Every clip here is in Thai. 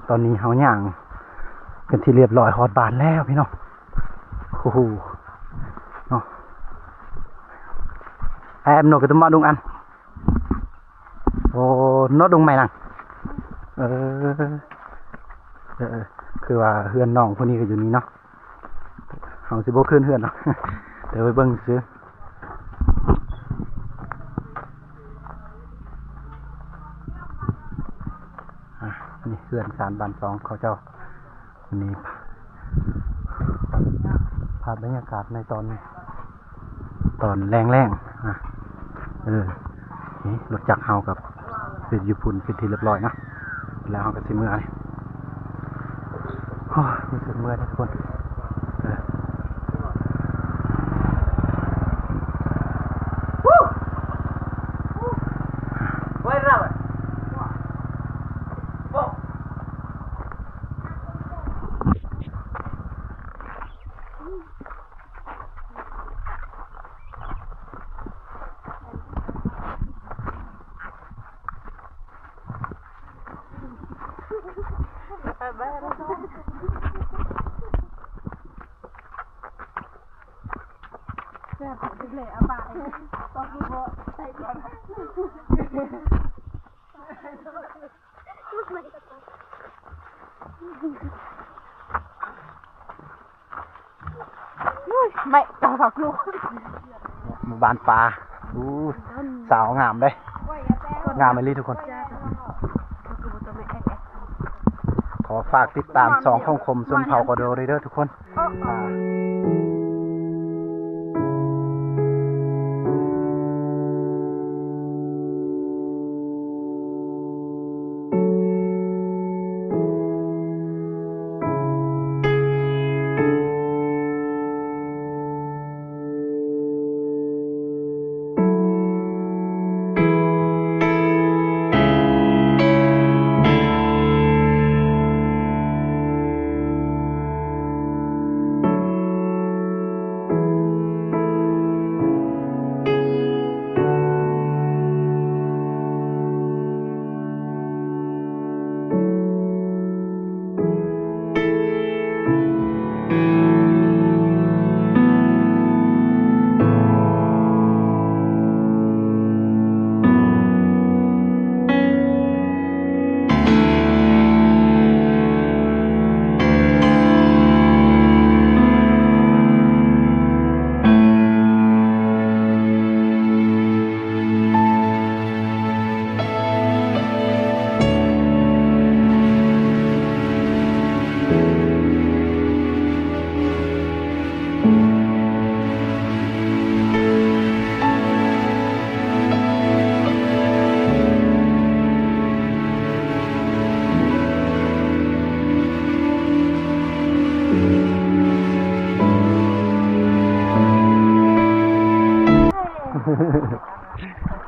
ตอนนี้เฮาย่างเป็นที่เรียบร้อยฮอดบ้านแล้วพี่น้องโอ้โหเนาะแอมโนกระตุ้มมาดุงอันโอ้โนดุงใหม่นังคือว่าเฮือนน้องคนนี้ก็อยู่นี่เนาะเฮาสิบ่ขึ้นเฮือนเนาะเดี๋ยวไปเบิ่งซื้อนี่เฮือน3 บ้าน 2เขาเจ้าวันนี้ภาพบรรยากาศในตอนแรงๆนี่รถจักรเฮากับเป็นญี่ปุ่นเป็นที่เรียบร้อยนะแล้วเฮาก็สิเมื่อยโอ้ยรู้สึกเมื่อยทุกคนเลยอาบายต้องดูว่าใส่ก่อนไม่ตาฝักลูกบ้านปลาสาวงามเลยงามไปเลยทุกคนขอฝากติดตาม2 ข้องคมส่วนเผากระโดดเด้อทุกคน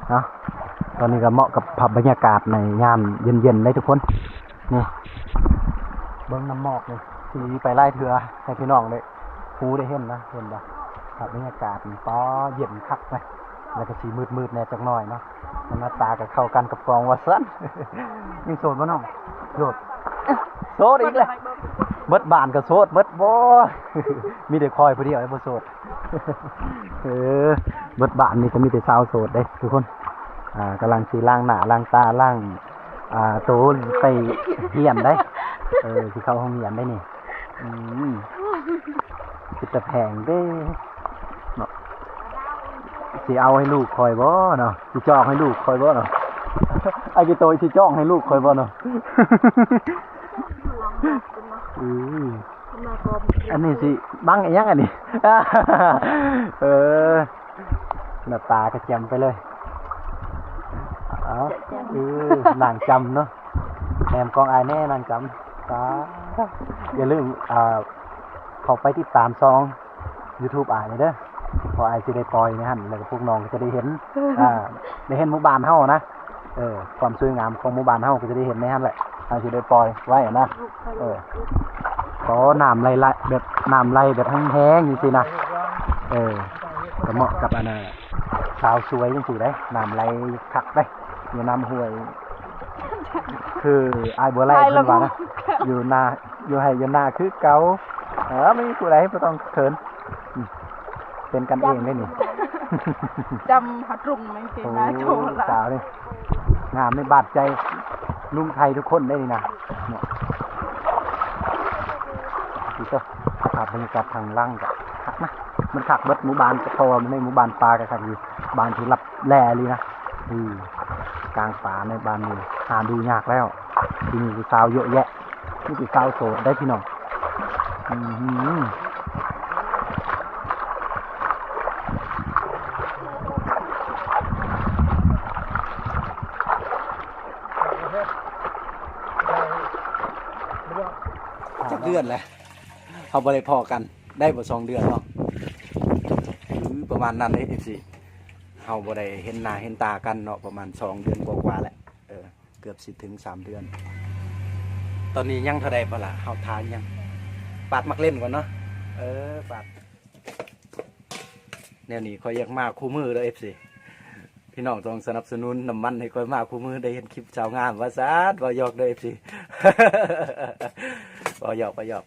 เนาะตอนนี้ก็เหมาะกับภาพบรรยากาศในยามเย็นๆได้ทุกคนนี่เบิ้งน้ำหมอกเลยสีไปไล่เถื่อให้พี่น้องได้ฮู้ได้เห็นนะเห็นป่ะภาพบรรยากาศนี่ป้อเย็นคักไหมแล้วก็สีมืดๆแน่จักหน่อยเนาะหน้าตาก็เข้ากันกับกองวัดสั้นยังโสดบ่น้องโสดอีกเลยเบิดบานก็โสดเบิดบ่มีแต่คอยผู้เดียวไอ้บ่โสดเบิดบานนี่ก็มีแต่สาวโสดเด้ทุกคนกำลังสีล้างหน้าล้างตาล้างโตไปเหียนได้ที่เข้าห้องเหียนได้นี่สิแต่แพงเด้เนาะสิเอาให้ลูกคอยบ่เนาะสิจ้องให้ลูกคอยบ่เนาะไอ้กี่โตสิจ้องให้ลูกคอยบ่เนาะอันนี้สิบังไอ้ยังอันนี้หน้าตากระเจียมไปเลยนางจำเนาะแอมกองอายแน่นางจำอย่าลืมเข้าไปติดตามซอง YouTube อายเลยเด้อพออายจะได้ปล่อยนะฮะแล้วก็พวกน้องก็จะได้เห็นได้เห็นหมู่บ้านเฮานะความสวยงามของหมู่บ้านเฮาก็จะได้เห็นในนั้นแหละอายจะได้ปล่อยไว้นะก็น้ำไหลแบบน้ำไหลแบบแห้งๆจริงๆนะก็เหมาะกับอันน่ะสาวสวยจริงๆได้น้ำไหลคักได้อยู่น้ำห้วย คืออายบัวไล่เพิ่นว่านะอยู่นาอยู่ให้อยู่นาคือเก่าไม่มีผู้ใดบ่ต้องเขินเป็นกันเองได้นี่ จำหัดรุ่งไหมเจ โอ้ น่าโชว์ละ สาวนี่งามไม่บาดใจลุงไทยทุกคนได้นี่นะเนี่ยดูเถอะภาพบรรยากาศทางล่างกับคักนะมันคักเบิดหมู่บ้านก็พอมันในหมู่บ้านปลากันคักอยู่บ้านที่รับแลเลยนะกลางป่าในบ้านนี้หาดูยากแล้วที่นี่คือสาวเยอะแยะนี่คือสาวโสดได้พี่น้องจักเดือนแหละเขาบ่ได้พอกันได้บ่2 เดือนเนาะประมาณนั้นเลยสิเฮาบ่ได้เห็นหน้าเห็นตากันเนาะประมาณ2 เดือนกว่าๆแหละเกือบสิถึง3 เดือนตอนนี้ยังเท่าใดบ่ล่ะเฮาทานยังปาดมักเล่นก่อนเนาะปาดแนวนี้ค่อยอยากมาคู่มือเด้อ FC พี่น้องต้องสนับสนุนน้ำมันให้ค่อยมาคู่มือได้เห็นคลิปชาวงามว่าซาดบ่หยอกเด้อ FC บ่หยอกบ่หยอก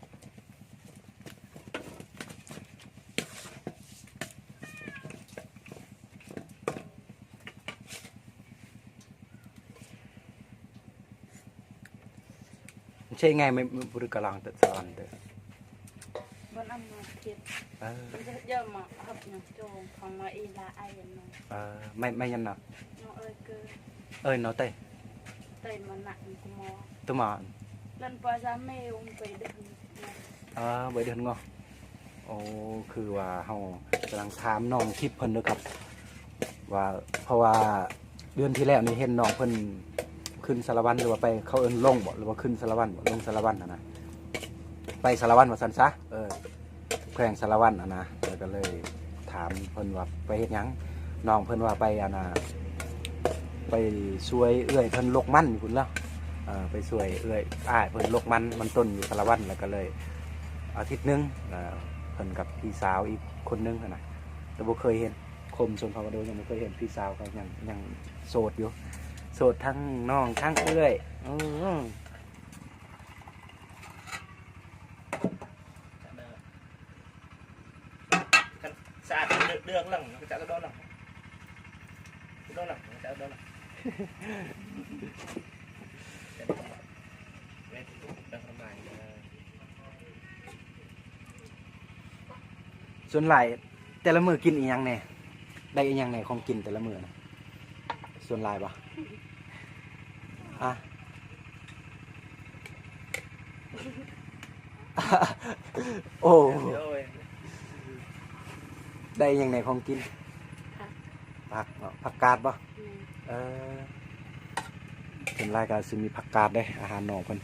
ใช่ไงไม่บริกรลังตัดสอนเด้อบ นอันมาเทียบเยอะมาหับยังโจงของมาอีลาไอยันน้องไม่ยันเนาะน้องเกิเนาะเต้มันหนักกูมอตัวมาเล่นปลาจ้าแมวไปเดินไปเดินงอโอ้คือว่าเฮากำลังถามน้องคลิปเพิ่นด้วยครับว่าเพราะว่าเดือนที่แล้วนี่เห็นน้องเพิ่นขึ้นสารวัตรหรือว่าไปเขาเอิ้นลงบ่หรือว่าขึ้นสารวัตรบ่ลงสารวัตรนะไปสารวัตรว่าซั่นซะแขวงสารวัตรนะแล้วก็เลยถามเพิ่นว่าไปเฮ็ดหยังน้องเพิ่นว่าไปไปช่วยเอื้อยเพิ่นลกมันอยู่พุ่นแล้วไปช่วยเอื้อยเพิ่นลกมันต้นอยู่สารวัตรแล้วก็เลยอาทิตย์นึงเพิ่นกับพี่สาวอีกคนนึงนะแต่บ่เคยเห็นคมชนพาวโดยังไม่เคยเห็นพี่สาวเขายังโสดอยู่โสดทั้งน้องทั้งเอื้อยสะอาดเดือดหลังจะกระโดดหลังจะกระโดดหลังส่วนหลายแต่ละมือกินอีหยังแน่ได้อีหยังแน่ของกินแต่ละมือนะส่วนหลายปะโอ้ได้อีหยังแน่ของกินผักกาดปะเป็นรายการซึ่งมีผักกาดได้อาหารหนองเพิ่น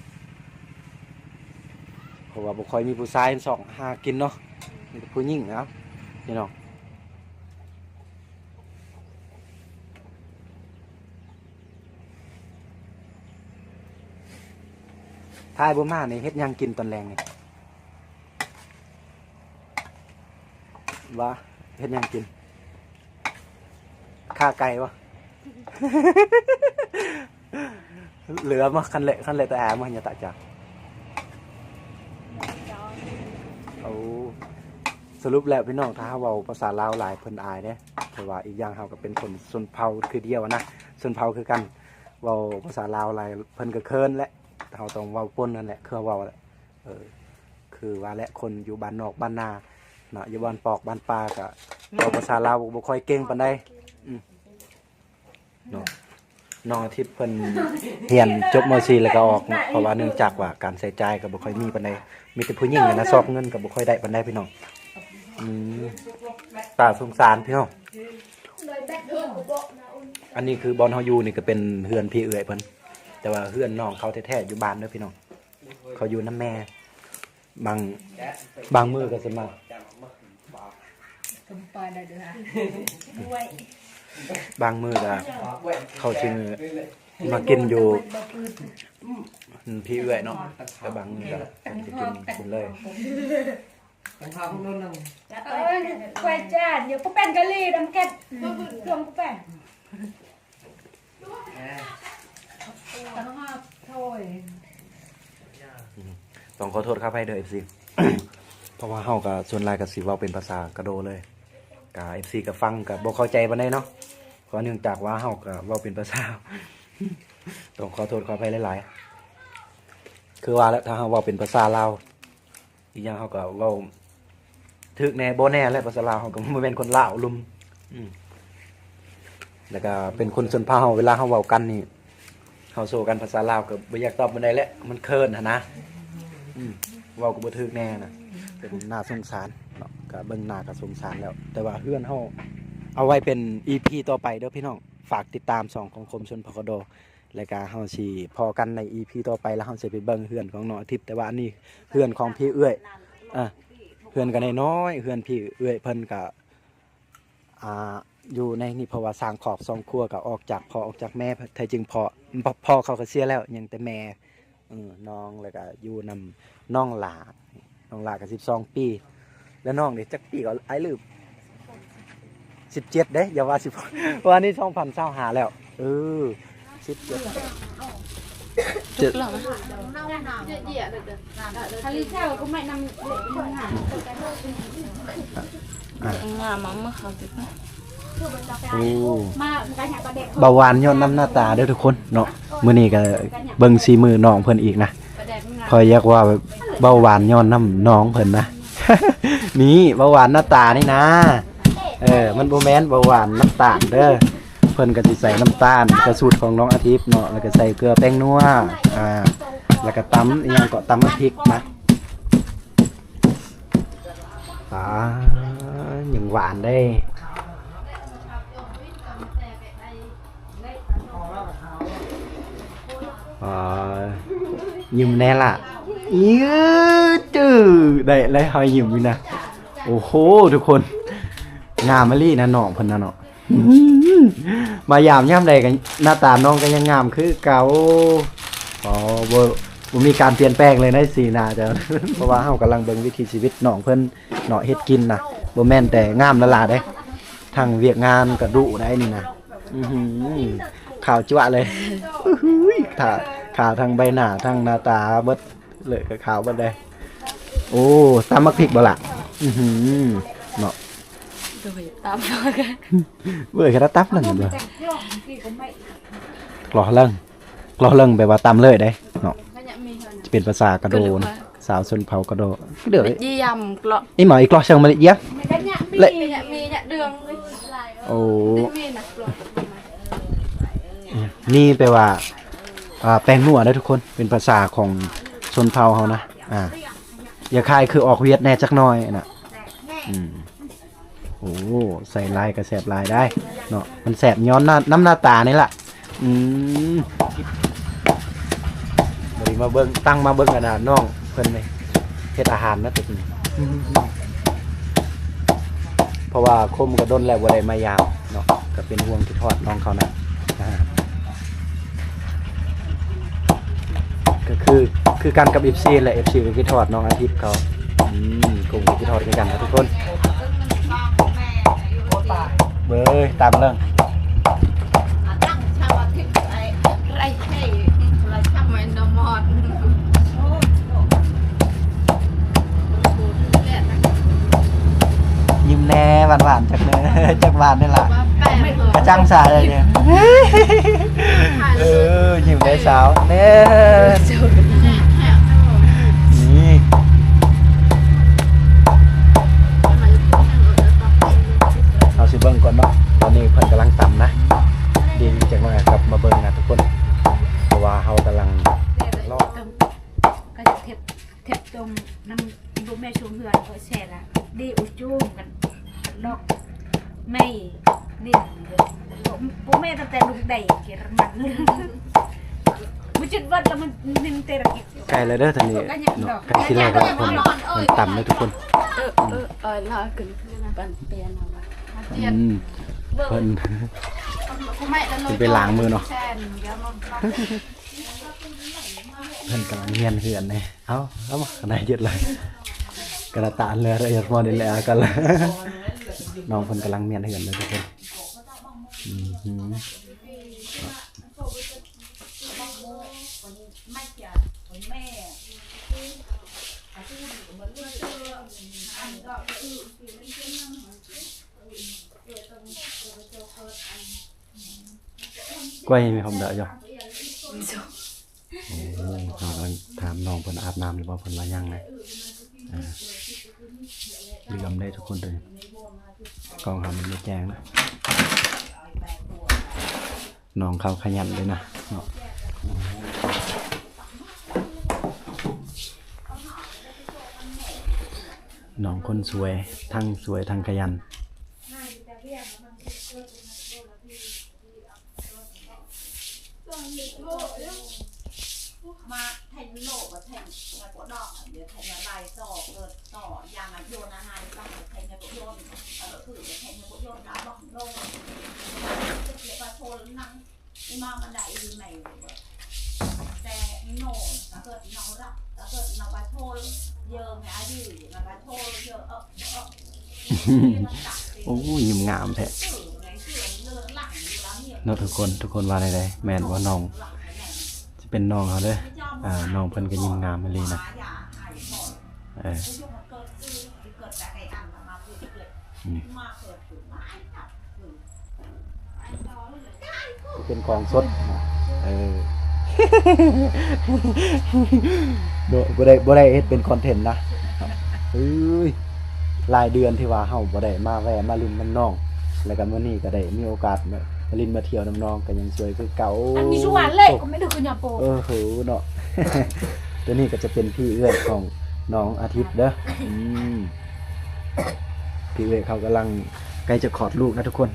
เพราะว่าบุคคลมีผู้ชายหากินเนาะมีแต่ผู้หญิงนะครับนี่เนาะทายบ่มานี่เฮ็ดยังกินตอนแรงนี่ว่าเฮ็ดยังกินข้าไก่วะ เหลือมาคันเละแต่มาอย่าตะจักเอาสรุปแล้วพี่น้องถ้าเว้าภาษาลาวหลายเพิ่นอายเด้เพราะว่าอีกอย่างเฮาก็เป็นคนชนเผ่าคือเดียวนะชนเผ่าคือกันเว้าภาษาลาวหลายเพิ่นก็เคินแหละเฮาต้องเว้าปนนั่นแหละคือเว้าแหละคือว่าและคนอยู่บ้านนอกบ้านนาเนาะอยู่บ้านปอกบ้านปลาก็เว้าภาษาลาวบ่ค่อยเก่งปานใดเนาะน้องอาทิตย์เพิ่นเรียนจบม .4 แล้วก็ออกเนาะเพราะว่าเนื่องจากว่าการใช้จ่ายก็บ่ค่อยมีปานใดมีแต่ผู้หญิงนะซอกเงินก็บ่ค่อยได้ปานใดพี่น้องตาสงสารพี่น้องอันนี้คือบอนเฮาอยู่นี่ก็เป็นเฮือนพี่เอื้อยเพิ่นแต่ว่าเฮือนน้องเขาแท้ๆอยู่บ้านเด้อพี่น้องเขาอยู่นำแม่บางมื้อก็สิมาบางมื้อก็เขาสิมากินอยู่พี่เอื้อยเนาะแต่บางมื้อก็จะกินเลยquay cha nhiều có bèn cái ly đâm kẹt thường có bèn ต้องขอโทษครับให้เด้อ FC เพราะว่าเฮาก็ส่วนหลายก็สิเว้าเป็นภาษากระโดเลยก็ FC ก็ฟังก็บ่เข้าใจปานใดเนาะเพราะเนื่องจากว่าเฮาก็เว้าเป็นภาษา ต้องขอโทษขออภัยหลายๆคือว่าแล้วถ้าเฮาเว้าเป็นภาษาลาวอีกอย่างเฮาก็เว้าถึกแน่บ่แน่และภาษาลาวเฮาก็บ่แม่นคนลาวลุมแล้วก็เป็นคนชนเผ่าเวลาเฮาเว้ากันนี่เฮาโซกันภาษาลาวก็บ่อยากตอบปานใดแหละมันเคินนะเว้าก็บ่ถึกแน่นะเป็นน่าสงสารเนาะก็เบิ่งหน้าก็สงสารแล้ว แต่ว่าเฮือนเฮาเอาไว้เป็น EP ต่อไปเด้อพี่น้องฝากติดตาม2ของคมชนพกดรายการเฮาสิพอกันใน EP ต่อไปแล้วเฮาสิไปเบิ่งเฮือนของน้องอาทิตย์แต่ว่าอันนี้เฮือนของพี่เอื้อยเฮือนก็น้อยๆเฮือนพี่เอื้อยเพิ่นก็อยู่ในนี่เพราะว่าสร้างขอบ2ครัวก็ออกจากพ่อออกจากแม่แท้จริงพ่อเขาก็เสียแล้วยังแต่แม่น้องแล้วก็อยู่นำน้องหลาก็12ปีแล้วน้องนี่จักปีก็ไอ้ลืม17เด้อย่าว่า10วันนี้2025แล้ว17 จุกหรอเยอะๆเลยทะเลเช้าก็ไม่นำเล็กคนหางามมั้งมาเขาติดนะเบาหวานย้อนน้ำหน้าตาเด้อทุกคนเนาะมื้อนี้ก็เบิ่งสีมือน้องเพิ่นอีกนะพออยากว่าเบาหวานย้อนน้ำน้องเพิ่นนะ นี่เบาหวานหน้าตานี่นะมันบ่แม่นเบาหวานน้ำตาลเด้อเพิ่นก็สิใส่น้ำตาลกระสูตรของน้องอาทิตย์เนาะแล้วก็ใส่เกลือแป้งนัวแล้วก็ตำอีหยังก็ตำพริกนะยังหวานได้ยิ้มแน่ล่ะยืดจื้อได้เลยหอยยิ้มอยู่นะโอ้โหทุกคนงามมะลินะน้องเพิ่นนะเนาะมายามย่ำใดกันหน้าตาน้องก็ยังงามคือเก่าบ่มีการเปลี่ยนแปลงเลยในสีหน้าจ้ะ เพราะว่าเฮากำลังเบิ่งวิถีชีวิตน้องเพิ่นเนาะเฮ็ดกินนะบ่แม่นแต่งามละล่ะเด้ทั้งเวียกงานก็ดุได้นี่นะข่าวจั่วเลยข่าวทางใบหน้าทางหน้าตาเบิดเลยก็ข่าวเบิดเลยโอ้ตำมักพริกบ่ล่ะเนาะดูตามกันเบื่อแค่ตับนั่นเด้อกลอเลิ่งแปลว่าตำเลยได้เนาะจะเป็นภาษากระโดนสาวชนเผ่ากระโดเด้อยี่ยำกลออีหมออีกลอเชิงมาเลยเยอะเลยมีเนี่ยเดืองโอ้นี่แปลว่าแป้งนัวได้ทุกคนเป็นภาษาของชนเผ่าเขานะอย่าคายคือออกเวียดแน่จักหน่อยนะโอ้ใส่ลายกระแสบลายได้เนาะมันแสบย้อนน้ำหน้าตานี่แหละมาเบิ้งตั้งมาเบิ้งกันนะน้องเพิ่นเลยเฮ็ดอาหารนะตัวนี้เพราะว่าคมกระด้นแล้วบ่ได้มายาวเนาะก็เป็นห่วงที่ทอดน้องเขานะก็คือกันกับ FC แหละ FC ก็คิดทอดน้องอาทิตย์เขากลุ่มคิดทอดด้วยกันนะทุกคนเบ้ยตามเรื่องยิ้มแน่หวานๆจากเนื้อจากหวานนี่แหละกระจังสาเลยเนี่ยยิ้มได้สาวเนี่ยนี่เอาสิเบิ้งก่อนเนาะตอนนี้เพิ่นกำลังต่ำนะดีจังเลยครับมาเบิ้งนะทุกคนเพราะว่าเขากำลังรอก็จะเทปตรงน้ำลูกแม่ชูเหือนก็แช่ละดีอุจุ่มกันดอกไม่นี่พวกแม่ตั้งแต่ลูกใดเกี่ยมันมันจุดวัดแล้วมันนิ่มเตะกิจไก่เลยเด้อทางนี้ไก่ที่แรกทุกคนมันต่ำเลยทุกคนลาขึ้นปันเปียนเอาไว้เพิ่นไปล้างมือเนาะเพิ่นกำลังเงียนเหือนเลยเอามาขนาดเยอะเลยกระตานเลยละเอียดมอนี่แหละกันละน้องเพิ่นกำลังเงียนเหือนเลยทุกคน quay mình không đợi rồi nó đang thám nòng phần app nam thì bao phần là nhang này đi gầm đây cho con đây còn hầm mình chàng đó nòng khao khai nhận đây nè nòng con suối thăng khai nhận mà thành nổ và thành là của đỏ để thành là bài tỏ dạng là vô là hai bằng thành là của vô ở thử để thành là của vô đã bỏng đô để và thô năng nhưng mà đại gì nàyแต่nổ đã กิดnó đó đã กิดnó bài thô giờ mẹ ai đi là bài thô giờโอ้ยยิ้มงามแท้เนาะทุกคนว่าได้แม่นว่าน้องจะเป็นน้องเขาเด้อน้องเพิ่นก็ยิ้มงามไปเลยนะเป็นของสดบ่ได้เฮ็ดเป็นคอนเทนต์นะรายเดือนที่ว่าเฮาบ่ได้มาแวะมาลินน้ำน้องแล้วก็มื้อนี้ก็ได้มีโอกาสมาลินมาเที่ยวน้ำน้องก็ยังสวยคือเก่าอันมีชวนเลยก็ไม่ดูคือหยาโปโหเนาะ ตัวนี้ก็จะเป็นพี่เอื้อยของน้องอาทิตย์เด้อพี่เอื้อยเขากำลังใกล้จะคลอดลูกนะทุกคน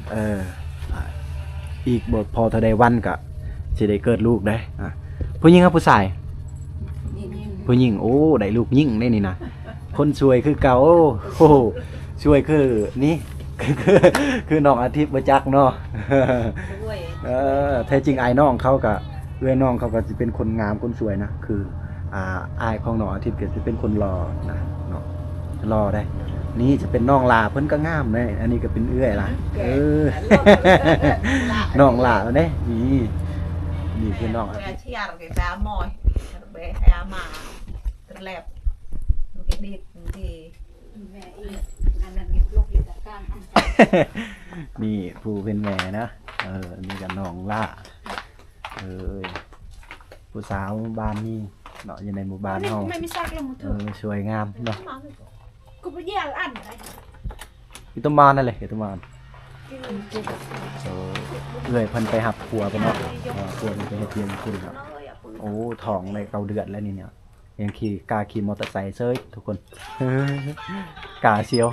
อีกบ่พอเท่าใดวันก็สิได้เกิดลูกได้ผู้หญิงกับผู้ชายผู้หญิงโอ้ได้ลูกหญิงได้นี่นะคนสวยคือเก่าโอ้สวยคือนี่คือน้องอาทิตย์บ่จักเนาะแท้จริงอายน้องเขาก็เอื้อยน้องเขาก็สิเป็นคนงามคนสวยนะคืออายของน้องอาทิตย์ก็สิเป็นคนหล่อนะเนาะหล่อได้นี่จะเป็นน้องลาเพิ่นก็งามเลยอันนี้ก็เป็นเอื้อยล่ะน้องลาเด้นี่คือน้องอาทิตย์เชียร์cái giá mồi bé hay mà rất đẹp cái đi thì นี่ผู้เป็นแม่นะนี่กับน้องล่าผู้สาวบ้านนี่เนาะอยู่ในหมู่บ้านเฮาสวยงามเนาะกูไปแย่อันอะไรอีตุมานนั่นแหละอีตุมานเอ้ยเพิ่นไปหับครัวไปเนาะครัวมันไปเฮ็ดเพียงคุณครับโอ้ท้องในเกาเดือดแล้วนี่เนี่ยยังขี่มอเตอร์ไซค์เซ้ยทุกคนกาเชียว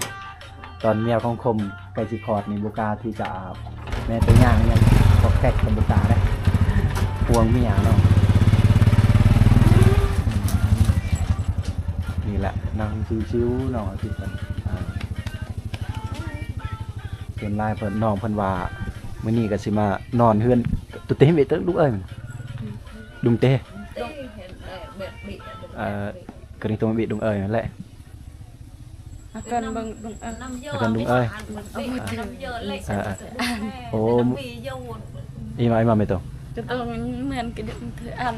ตอนเมียของคมไก่สิคอดนี่บุกาที่จะแม่ไปย่างยังตอกแกกกับบุกาได้พวงเมียเนาะนี่แหละนั่งชิวๆเนาะที่เป็นส่วนลายเพิ่นน้องเพิ่นว่ามื้อนี้ก็สิมานอนเฮือนตุ๊เต้เวเตอร์ลูกเอ้ยดุงเต้ก็นี่ตัวมันbị đụng ơiนั่นแหละ cần bằng cần đúng ơi ô im mà mày tổ mình cái đựng thứ ăn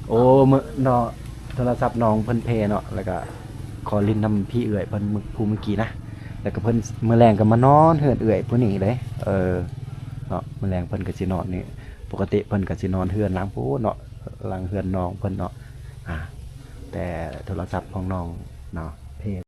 ô nó โทรศัพท์น้องเพิ่นเพเนาะแล้วก็ขอลิ้นนำพี่เอื้อยเพิ่นผู้เมื่อกี้นะแล้วก็เพิ่นมื้อแรงก็มานอนเฮือนเอื้อยผู้นี้เด้เนาะมื้อแรงเพิ่นก็สินอนนี่ปกติเพิ่นก็สินอนเฮือนหลังผู้เนาะหลังเฮือนน้องเพิ่นเนาะแต่โทรศัพท์ของน้องเนาะ